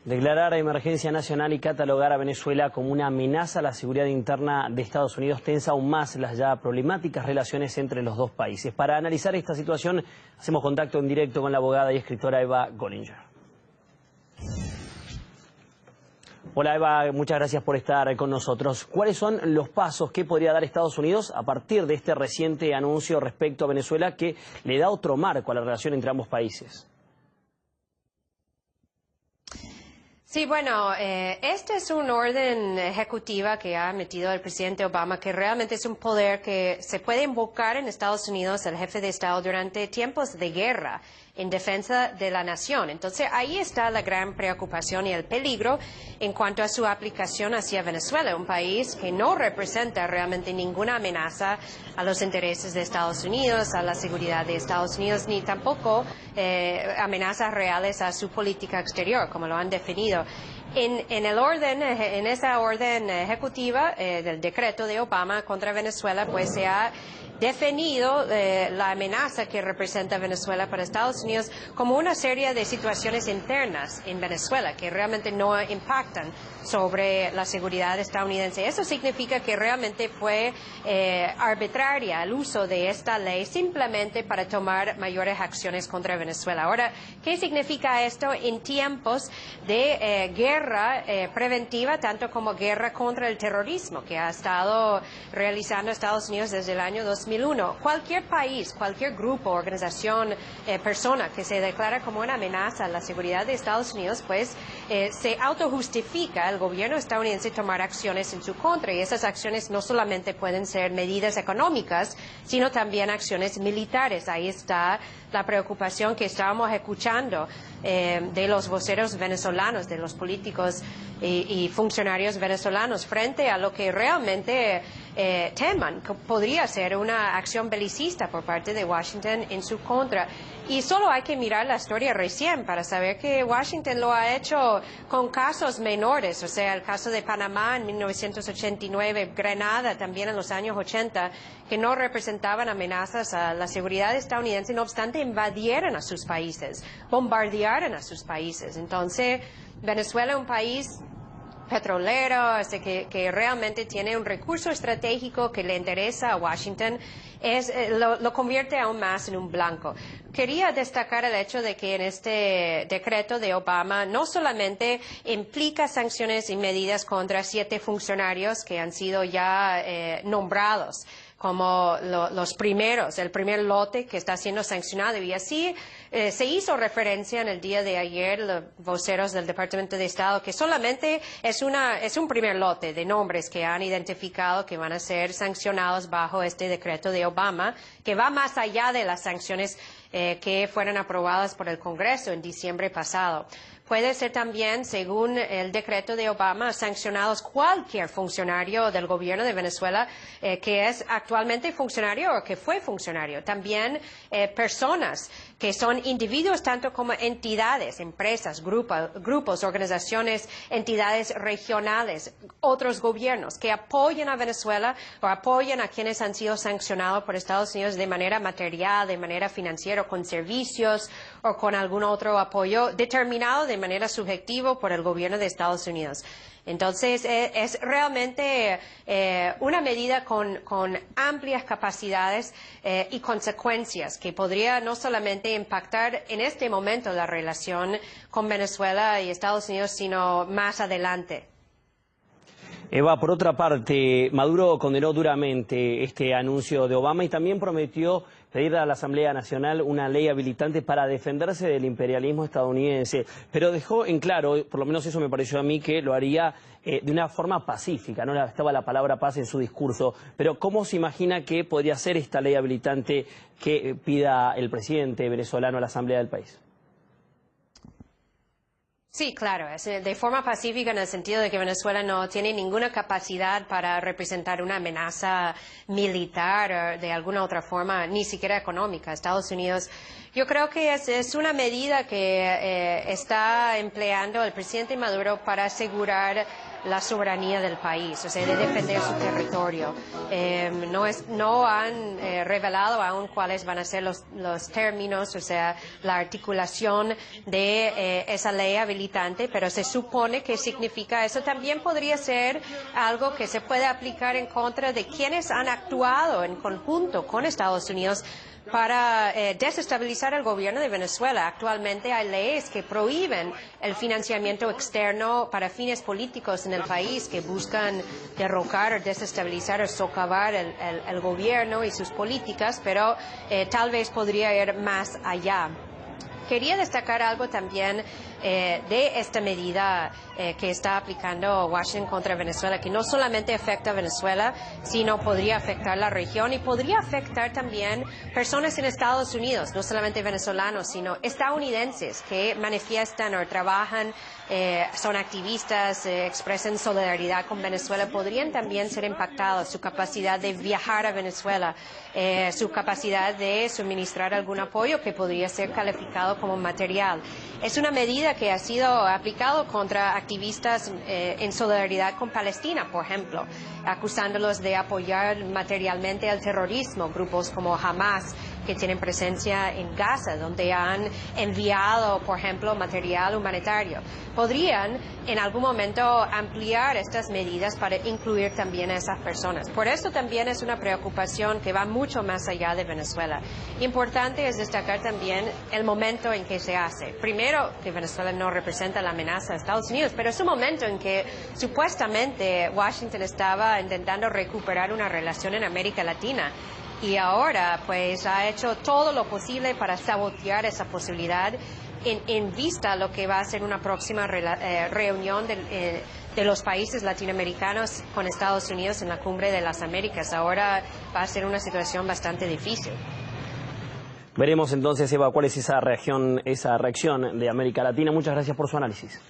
Declarar emergencia nacional y catalogar a Venezuela como una amenaza a la seguridad interna de Estados Unidos tensa aún más las ya problemáticas relaciones entre los dos países. Para analizar esta situación, hacemos contacto en directo con la abogada y escritora Eva Gollinger. Hola Eva, muchas gracias por estar con nosotros. ¿Cuáles son los pasos que podría dar Estados Unidos a partir de este reciente anuncio respecto a Venezuela que le da otro marco a la relación entre ambos países? Sí, bueno, este es un orden ejecutiva que ha metido el presidente Obama, que realmente es un poder que se puede invocar en Estados Unidos el jefe de Estado durante tiempos de guerra en defensa de la nación. Entonces, ahí está la gran preocupación y el peligro en cuanto a su aplicación hacia Venezuela, un país que no representa realmente ninguna amenaza a los intereses de Estados Unidos, a la seguridad de Estados Unidos, ni tampoco amenazas reales a su política exterior, como lo han definido. En esa orden ejecutiva del decreto de Obama contra Venezuela, pues se ha definido la amenaza que representa Venezuela para Estados Unidos como una serie de situaciones internas en Venezuela que realmente no impactan sobre la seguridad estadounidense. Eso significa que realmente fue arbitraria el uso de esta ley simplemente para tomar mayores acciones contra Venezuela. Ahora, ¿qué significa esto en tiempos de guerra preventiva, tanto como guerra contra el terrorismo que ha estado realizando Estados Unidos desde el año 2001? Cualquier país, cualquier grupo, organización, persona que se declara como una amenaza a la seguridad de Estados Unidos, pues se autojustifica el gobierno estadounidense tomar acciones en su contra, y esas acciones no solamente pueden ser medidas económicas, sino también acciones militares. Ahí está la preocupación que estábamos escuchando de los voceros venezolanos, de los políticos y funcionarios venezolanos, frente a lo que realmente teman que podría ser una acción belicista por parte de Washington en su contra. Y solo hay que mirar la historia recién para saber que Washington lo ha hecho con casos menores, o sea, el caso de Panamá en 1989, Grenada también en los años 80, que no representaban amenazas a la seguridad estadounidense, no obstante invadieron a sus países, bombardearon a sus países. Entonces, Venezuela es un país petrolero, que realmente tiene un recurso estratégico que le interesa a Washington, lo convierte aún más en un blanco. Quería destacar el hecho de que en este decreto de Obama no solamente implica sanciones y medidas contra 7 funcionarios que han sido ya nombrados como los primeros, el primer lote que está siendo sancionado. Y así se hizo referencia en el día de ayer, los voceros del Departamento de Estado, que solamente es un primer lote de nombres que han identificado que van a ser sancionados bajo este decreto de Obama, que va más allá de las sanciones que fueron aprobadas por el Congreso en diciembre pasado. Puede ser también, según el decreto de Obama, sancionados cualquier funcionario del gobierno de Venezuela que es actualmente funcionario o que fue funcionario. También personas que son individuos tanto como entidades, empresas, grupos, organizaciones, entidades regionales, otros gobiernos que apoyen a Venezuela o apoyen a quienes han sido sancionados por Estados Unidos de manera material, de manera financiera, con servicios o con algún otro apoyo determinado de manera subjetiva por el gobierno de Estados Unidos. Entonces, es realmente una medida con amplias capacidades y consecuencias que podría no solamente impactar en este momento la relación con Venezuela y Estados Unidos, sino más adelante. Eva, por otra parte, Maduro condenó duramente este anuncio de Obama y también prometió pedir a la Asamblea Nacional una ley habilitante para defenderse del imperialismo estadounidense, pero dejó en claro, por lo menos eso me pareció a mí, que lo haría de una forma pacífica, no estaba la palabra paz en su discurso, pero ¿cómo se imagina que podría ser esta ley habilitante que pida el presidente venezolano a la Asamblea del país? Sí, claro, es de forma pacífica en el sentido de que Venezuela no tiene ninguna capacidad para representar una amenaza militar o de alguna otra forma, ni siquiera económica. Estados Unidos Yo creo que es una medida que está empleando el presidente Maduro para asegurar la soberanía del país, o sea, de defender su territorio. No han revelado aún cuáles van a ser los términos, o sea, la articulación de esa ley habilitante, pero se supone que significa eso. También podría ser algo que se puede aplicar en contra de quienes han actuado en conjunto con Estados Unidos para desestabilizar el gobierno de Venezuela. Actualmente hay leyes que prohíben el financiamiento externo para fines políticos en el país que buscan derrocar o desestabilizar o socavar el gobierno y sus políticas, pero tal vez podría ir más allá. Quería destacar algo también de esta medida que está aplicando Washington contra Venezuela, que no solamente afecta a Venezuela, sino podría afectar la región y podría afectar también personas en Estados Unidos, no solamente venezolanos, sino estadounidenses que manifiestan o trabajan, son activistas, expresan solidaridad con Venezuela, podrían también ser impactados, su capacidad de viajar a Venezuela, su capacidad de suministrar algún apoyo que podría ser calificado como material. Es una medida que ha sido aplicado contra activistas en solidaridad con Palestina, por ejemplo, acusándolos de apoyar materialmente al terrorismo, grupos como Hamas, que tienen presencia en Gaza, donde han enviado, por ejemplo, material humanitario. Podrían en algún momento ampliar estas medidas para incluir también a esas personas. Por eso también es una preocupación que va mucho más allá de Venezuela. Importante es destacar también el momento en que se hace. Primero, que Venezuela no representa la amenaza de Estados Unidos, pero es un momento en que supuestamente Washington estaba intentando recuperar una relación en América Latina. Y ahora, pues, ha hecho todo lo posible para sabotear esa posibilidad en vista a lo que va a ser una próxima reunión de los países latinoamericanos con Estados Unidos en la Cumbre de las Américas. Ahora va a ser una situación bastante difícil. Veremos entonces, Eva, cuál es esa reacción de América Latina. Muchas gracias por su análisis.